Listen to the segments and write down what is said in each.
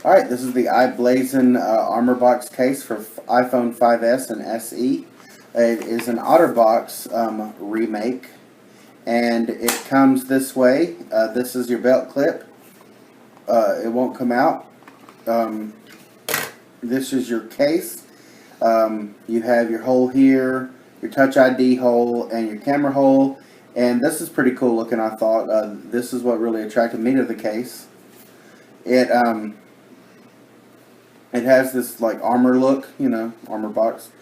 Alright, this is the iBlazin Armor Box case for iPhone 5S and SE. It is an OtterBox remake, and it comes this way. This is your belt clip. It won't come out. This is your case. You have your hole here, your Touch ID hole, and your camera hole. And this is pretty cool looking, I thought. This is what really attracted me to the case. It has this like armor look, you know, armor box.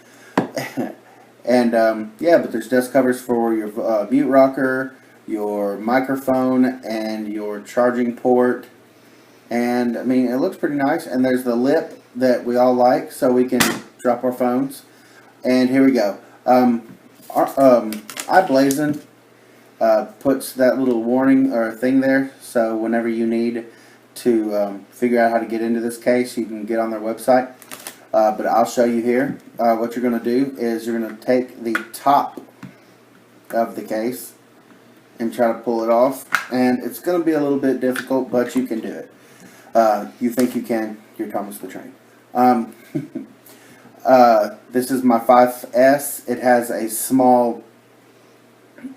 And yeah, but there's desk covers for your mute rocker, your microphone, and your charging port. And I mean, it looks pretty nice. And there's the lip that we all like, so we can drop our phones. And here we go. iBlazin puts that little warning or thing there, so whenever you need to figure out how to get into this case, you can get on their website. But I'll show you here. What you're going to do is you're going to take the top of the case and try to pull it off. And it's going to be a little bit difficult, but you can do it. You think you can. You're Thomas the Train. This is my 5S. It has a small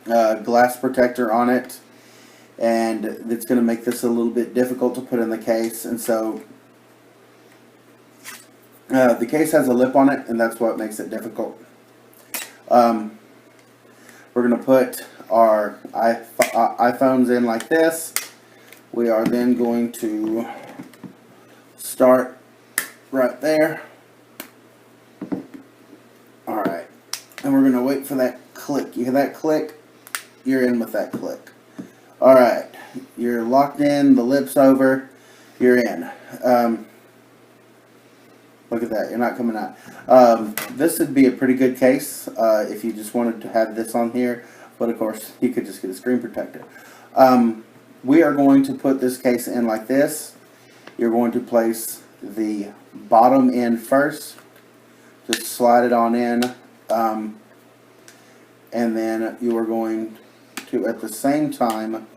glass protector on it, and it's going to make this a little bit difficult to put in the case. And so the case has a lip on it, and that's what makes it difficult. We're going to put our iPhones in like this. We are then going to start right there. Alright, and we're going to wait for that click. You hear that click? You're in with that click. Alright, you're locked in, the lip's over, you're in. Look at that, you're not coming out. This would be a pretty good case if you just wanted to have this on here, but of course you could just get a screen protector. We are going to put this case in like this. You're going to place the bottom end first. Just slide it on in, and then you are going to, at the same time,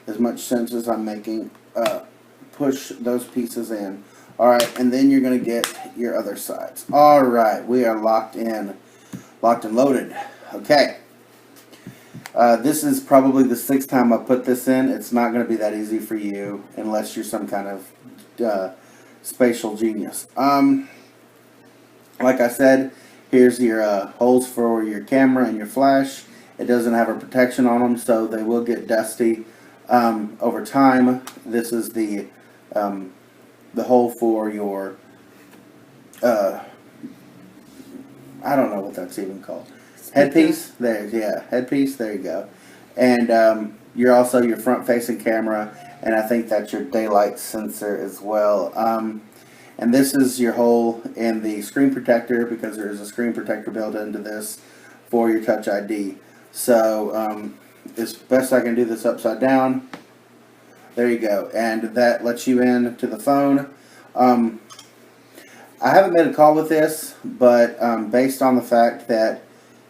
as much sense as I'm making, push those pieces in. Alright, and then you're going to get your other sides. Alright, we are locked and loaded. Okay. This is probably the 6th time I put this in. It's not going to be that easy for you unless you're some kind of spatial genius. Like I said, here's your holes for your camera and your flash. It doesn't have a protection on them, so they will get dusty over time. This is the hole for your I don't know what that's even called. Headpiece. There, yeah, headpiece. There you go. And you're also your front-facing camera, and I think that's your daylight sensor as well. And this is your hole in the screen protector, because there is a screen protector built into this for your Touch ID. So it's best I can do this upside down. There you go, and that lets you in to the phone. I haven't made a call with this, but based on the fact that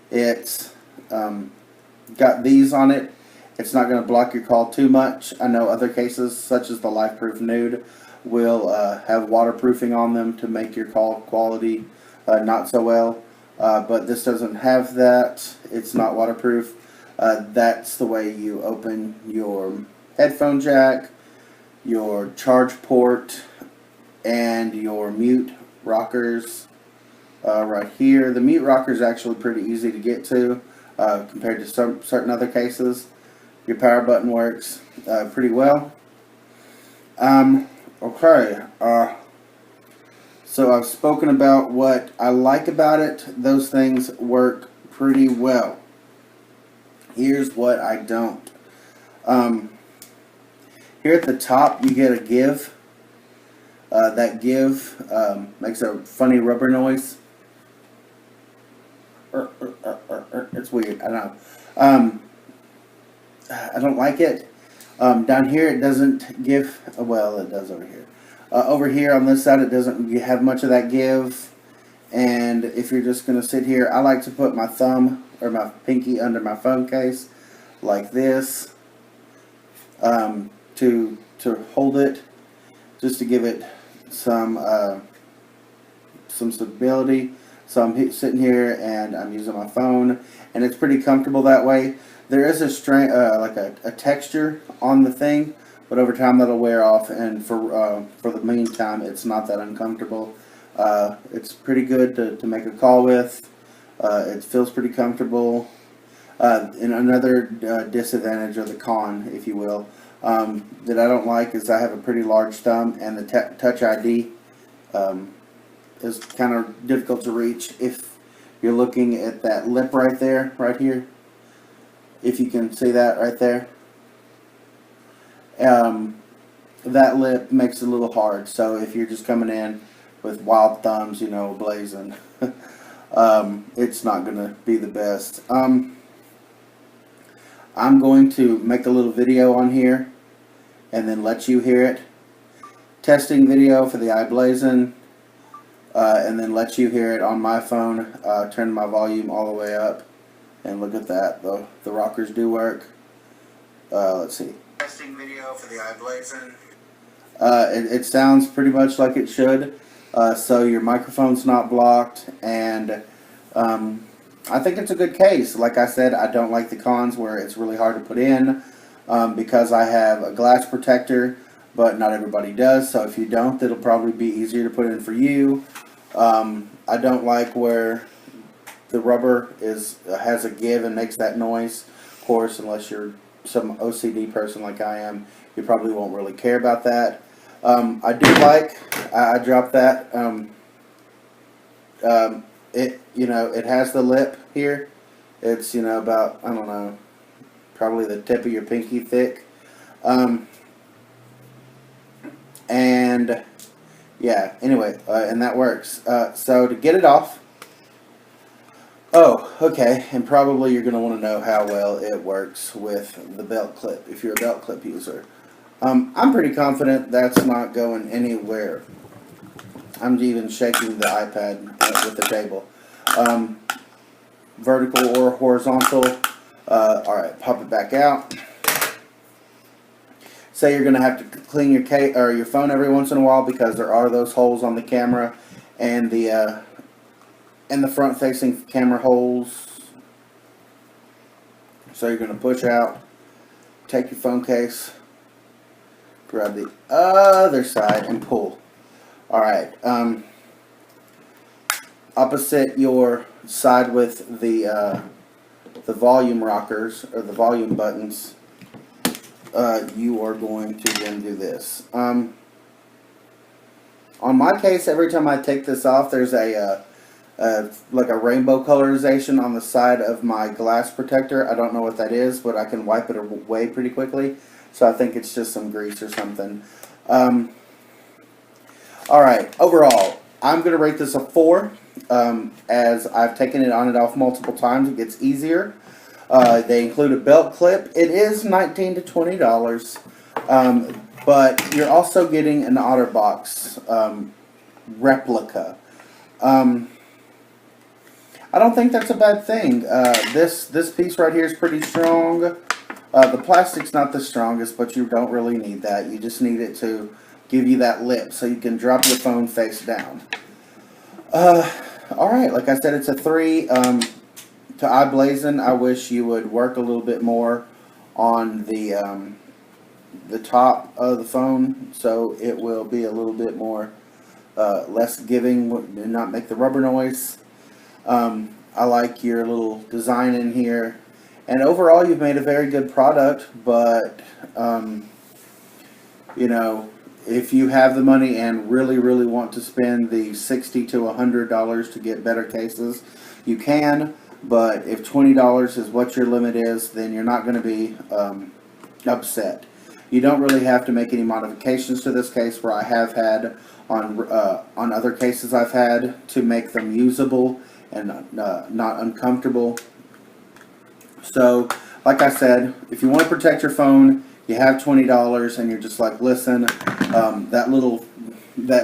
it's got these on it, it's not going to block your call too much. I know other cases, such as the LifeProof Nude, will have waterproofing on them to make your call quality not so well. But this doesn't have that. It's not waterproof. That's the way you open your headphone jack, your charge port, and your mute rockers right here. The mute rocker is actually pretty easy to get to compared to some certain other cases. Your power button works pretty well. Okay, so I've spoken about what I like about it. Those things work pretty well. Here's what I don't. Here at the top you get a give. That give makes a funny rubber noise. It's weird, I don't know. I don't like it. Down here it doesn't give, well it does over here. Over here on this side it doesn't have much of that give. And if you're just going to sit here, I like to put my thumb or my pinky under my phone case like this to hold it, just to give it some stability. So I'm sitting here and I'm using my phone, and it's pretty comfortable that way. There is a like a texture on the thing, but over time that'll wear off, and for the meantime, it's not that uncomfortable. It's pretty good to make a call with. It feels pretty comfortable. And another disadvantage, or the con, if you will, that I don't like is I have a pretty large thumb, and the Touch ID is kind of difficult to reach if you're looking at that lip right there, right here. If you can see that right there. That lip makes it a little hard, so if you're just coming in with wild thumbs, you know, blazing, it's not going to be the best. I'm going to make a little video on here and then let you hear it. Testing video for the iBlazin, and then let you hear it on my phone. Turn my volume all the way up, and look at that. The rockers do work. Let's see. Testing video for the iBlazin. It sounds pretty much like it should. So your microphone's not blocked, and I think it's a good case. Like I said, I don't like the cons where it's really hard to put in because I have a glass protector, but not everybody does. So if you don't, it'll probably be easier to put in for you. I don't like where the rubber has a give and makes that noise. Of course, unless you're some OCD person like I am, you probably won't really care about that. I do like, I dropped that, it has the lip here. It's, about, I don't know, probably the tip of your pinky thick. And yeah, anyway, and that works. So to get it off, okay, and probably you're going to want to know how well it works with the belt clip if you're a belt clip user. I'm pretty confident that's not going anywhere. I'm even shaking the iPad with the table. Vertical or horizontal. Alright, pop it back out. Say you're going to have to clean your phone every once in a while because there are those holes on the camera and the front-facing camera holes. So you're going to push out, take your phone case, grab the other side, and pull. Alright, opposite your side with the volume rockers, or the volume buttons, you are going to then do this. On my case, every time I take this off, there's like a rainbow colorization on the side of my glass protector. I don't know what that is, but I can wipe it away pretty quickly. So I think it's just some grease or something. Alright, overall, I'm going to rate this a 4. As I've taken it on and off multiple times, it gets easier. They include a belt clip. It is $19 to $20, but you're also getting an OtterBox replica. I don't think that's a bad thing. This piece right here is pretty strong. The plastic's not the strongest, but you don't really need that. You just need it to give you that lip so you can drop your phone face down. Alright, like I said, it's a 3. To iBlazin, I wish you would work a little bit more on the top of the phone so it will be a little bit more less giving and not make the rubber noise. I like your little design in here, and overall you've made a very good product, but if you have the money and really want to spend the $60 to $100 to get better cases, you can. But if $20 is what your limit is, then you're not going to be upset. You don't really have to make any modifications to this case, where I have had on other cases I've had to make them usable and not uncomfortable. So, like I said, if you want to protect your phone, you have $20 and you're just like, listen, that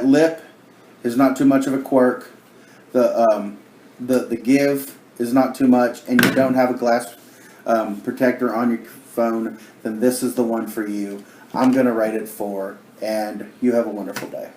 lip is not too much of a quirk. The give is not too much, and you don't have a glass protector on your phone, then this is the one for you. I'm going to rate it 4, and you have a wonderful day.